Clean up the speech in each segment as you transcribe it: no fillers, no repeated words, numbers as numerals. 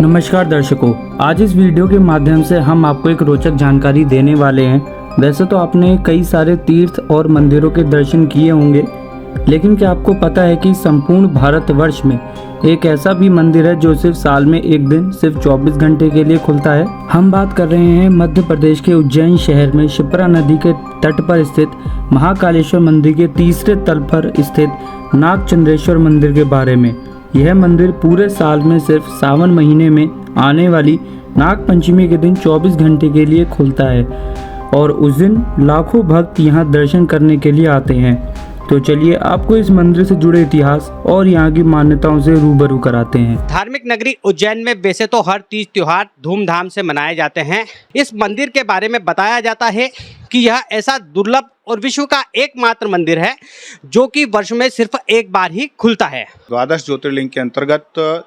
नमस्कार दर्शकों, आज इस वीडियो के माध्यम से हम आपको एक रोचक जानकारी देने वाले हैं। वैसे तो आपने कई सारे तीर्थ और मंदिरों के दर्शन किए होंगे, लेकिन क्या आपको पता है कि संपूर्ण भारतवर्ष में एक ऐसा भी मंदिर है जो सिर्फ साल में एक दिन सिर्फ 24 घंटे के लिए खुलता है। हम बात कर रहे हैं मध्य प्रदेश के उज्जैन शहर में शिप्रा नदी के तट पर स्थित महाकालेश्वर मंदिर के तीसरे तल पर स्थित नागचंद्रेश्वर मंदिर के बारे में। यह मंदिर पूरे साल में सिर्फ सावन महीने में आने वाली नाग पंचमी के दिन 24 घंटे के लिए खुलता है और उस दिन लाखों भक्त यहां दर्शन करने के लिए आते हैं। तो चलिए आपको इस मंदिर से जुड़े इतिहास और यहाँ की मान्यताओं से रूबरू कराते हैं। धार्मिक नगरी उज्जैन में वैसे तो हर तीज त्योहार धूमधाम से मनाए जाते हैं। इस मंदिर के बारे में बताया जाता है कि यह ऐसा दुर्लभ और विश्व का एकमात्र मंदिर है जो कि वर्ष में सिर्फ एक बार ही खुलता है। द्वादश ज्योतिर्लिंग के अंतर्गत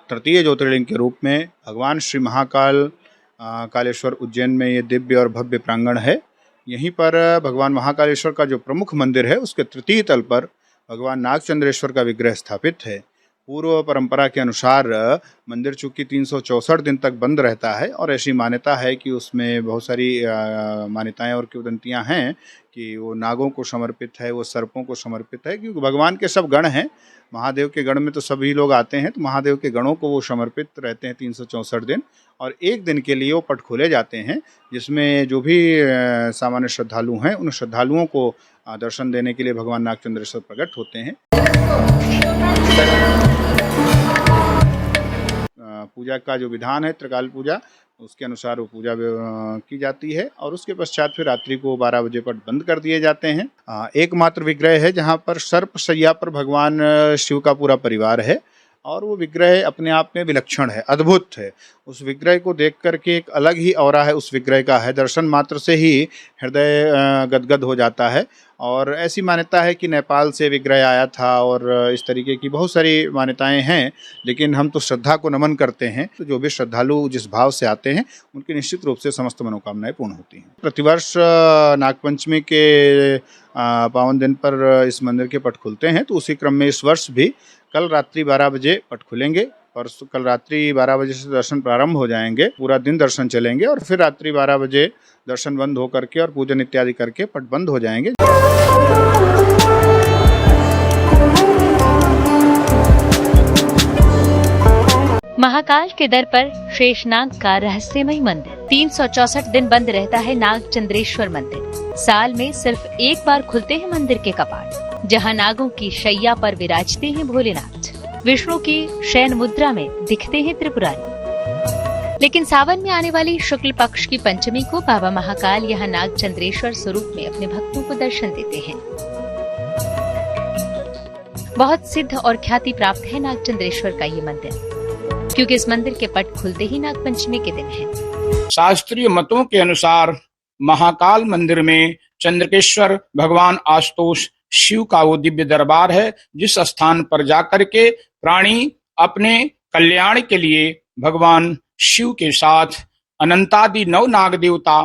तृतीय ज्योतिर्लिंग के रूप में भगवान श्री महाकाल कालेश्वर उज्जैन में ये दिव्य और भव्य प्रांगण है। यहीं पर भगवान महाकालेश्वर का जो प्रमुख मंदिर है उसके तृतीय तल पर भगवान नागचंद्रेश्वर का विग्रह स्थापित है। पूर्व परंपरा के अनुसार मंदिर चूँकि 364 दिन तक बंद रहता है और ऐसी मान्यता है कि उसमें बहुत सारी मान्यताएं और किंवदंतियां हैं कि वो नागों को समर्पित है, वो सर्पों को समर्पित है, क्योंकि भगवान के सब गण हैं। महादेव के गण में तो सभी लोग आते हैं, तो महादेव के गणों को वो समर्पित रहते हैं 364 दिन, और एक दिन के लिए वो पट खोले जाते हैं जिसमें जो भी सामान्य श्रद्धालु हैं उन श्रद्धालुओं को दर्शन देने के लिए भगवान नागचंद्रेश्वर प्रकट होते हैं। पूजा का जो विधान है त्रिकाल पूजा, उसके अनुसार वो पूजा की जाती है और उसके पश्चात फिर रात्रि को 12 बजे पट बंद कर दिए जाते हैं। एकमात्र विग्रह है जहाँ पर सर्प शैया पर भगवान शिव का पूरा परिवार है और वो विग्रह अपने आप में विलक्षण है, अद्भुत है। उस विग्रह को देख करके एक अलग ही ऑरा है उस विग्रह का है, दर्शन मात्र से ही हृदय गदगद हो जाता है। और ऐसी मान्यता है कि नेपाल से विग्रह आया था और इस तरीके की बहुत सारी मान्यताएं हैं, लेकिन हम तो श्रद्धा को नमन करते हैं। तो जो भी श्रद्धालु जिस भाव से आते हैं उनकी निश्चित रूप से समस्त मनोकामनाएं पूर्ण होती हैं। प्रतिवर्ष नागपंचमी के पावन दिन पर इस मंदिर के पट खुलते हैं, तो उसी क्रम में इस वर्ष भी कल रात्रि 12 बजे पट खुलेंगे। परसों कल रात्रि 12 बजे से दर्शन प्रारंभ हो जाएंगे, पूरा दिन दर्शन चलेंगे और फिर रात्रि 12 बजे दर्शन बंद हो करके और पूजन इत्यादि करके पट बंद हो जाएंगे। महाकाल के दर पर शेषनाग का रहस्यमय मंदिर 364 दिन बंद रहता है। नागचंद्रेश्वर मंदिर साल में सिर्फ एक बार खुलते हैं मंदिर के कपाट, जहां नागों की शैया पर विराजते हैं भोलेनाथ, विष्णु की शयन मुद्रा में दिखते हैं त्रिपुरारी। लेकिन सावन में आने वाली शुक्ल पक्ष की पंचमी को बाबा महाकाल यहाँ नागचंद्रेश्वर स्वरूप में अपने भक्तों को दर्शन देते हैं। बहुत सिद्ध और ख्याति प्राप्त है नागचंद्रेश्वर का ये मंदिर, क्योंकि इस मंदिर के पट खुलते ही नागपंचमी के दिन है। शास्त्रीय मतों के अनुसार महाकाल मंदिर में चंद्रकेश्वर भगवान आशुतोष शिव का वो दिव्य दरबार है, जिस स्थान पर जाकर के प्राणी अपने कल्याण के लिए भगवान शिव के साथ अनंतादि 9 नाग देवता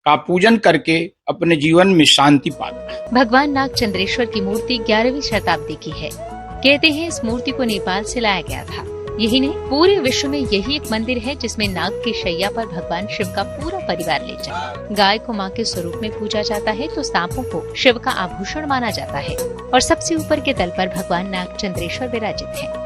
का पूजन करके अपने जीवन में शांति पाता है। भगवान नागचंद्रेश्वर की मूर्ति 11वीं शताब्दी की है। कहते हैं इस मूर्ति को नेपाल से लाया गया था। यही नहीं, पूरे विश्व में यही एक मंदिर है जिसमें नाग की शैया पर भगवान शिव का पूरा परिवार ले जाए। गाय को माँ के स्वरूप में पूजा जाता है तो सांपों को शिव का आभूषण माना जाता है और सबसे ऊपर के तल पर भगवान नागचंद्रेश्वर विराजित है।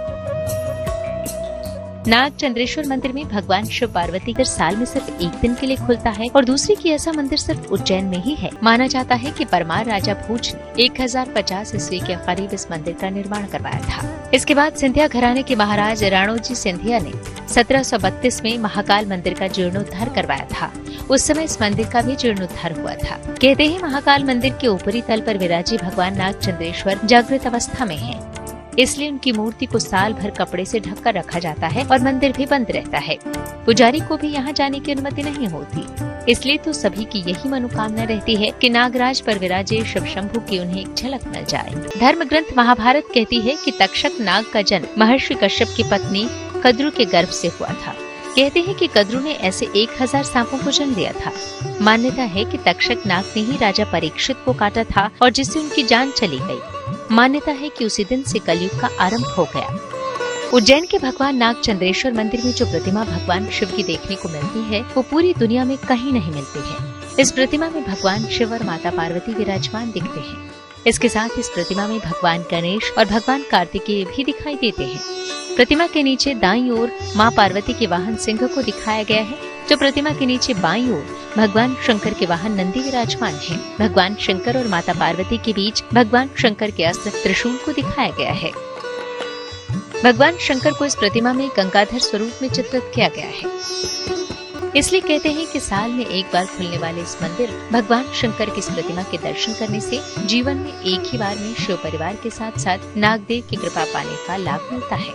नागचंद्रेश्वर मंदिर में भगवान शिव पार्वती का साल में सिर्फ एक दिन के लिए खुलता है और दूसरी की ऐसा मंदिर सिर्फ उज्जैन में ही है। माना जाता है कि परमार राजा भूज ने 1050 ईस्वी के करीब इस मंदिर का निर्माण करवाया था। इसके बाद सिंधिया घराने के महाराज राणोजी सिंधिया ने 1732 में महाकाल मंदिर का जीर्णोद्धार करवाया था। उस समय इस मंदिर का भी जीर्णोद्धार हुआ था। कहते हैं महाकाल मंदिर के ऊपरी तल पर विराजी भगवान नागचंद्रेश्वर जागृत अवस्था में है, इसलिए उनकी मूर्ति को साल भर कपड़े से ढककर रखा जाता है और मंदिर भी बंद रहता है। पुजारी को भी यहाँ जाने की अनुमति नहीं होती। इसलिए तो सभी की यही मनोकामना रहती है कि नागराज पर विराजे शिव शंभु की उन्हें एक झलक मिल जाए। धर्म ग्रंथ महाभारत कहती है कि तक्षक नाग का जन्म महर्षि कश्यप की पत्नी कद्रु के गर्भ से हुआ था। कहते हैं कि कद्रु ने ऐसे 1000 सांपों को जन्म दिया था। मान्यता है कि तक्षक नाग ने ही राजा परीक्षित को काटा था और जिससे उनकी जान चली गई। मान्यता है कि उसी दिन से कलयुग का आरंभ हो गया। उज्जैन के भगवान नागचंद्रेश्वर मंदिर में जो प्रतिमा भगवान शिव की देखने को मिलती है वो पूरी दुनिया में कहीं नहीं मिलती है। इस प्रतिमा में भगवान शिव और माता पार्वती विराजमान दिखते हैं। इसके साथ इस प्रतिमा में भगवान गणेश और भगवान कार्तिकेय भी दिखाई देते हैं। प्रतिमा के नीचे दाईं ओर मां पार्वती के वाहन सिंह को दिखाया गया है, जो प्रतिमा के नीचे बाईं ओर भगवान शंकर के वाहन नंदी विराजमान है। भगवान शंकर और माता पार्वती के बीच भगवान शंकर के अस्त्र त्रिशूल को दिखाया गया है। भगवान शंकर को इस प्रतिमा में गंगाधर स्वरूप में चित्रित किया गया है। इसलिए कहते हैं कि साल में एक बार खुलने वाले इस मंदिर भगवान शंकर की इस प्रतिमा के दर्शन करने से जीवन में एक ही बार में शिव परिवार के साथ साथ नागदेव की कृपा पाने का लाभ मिलता है।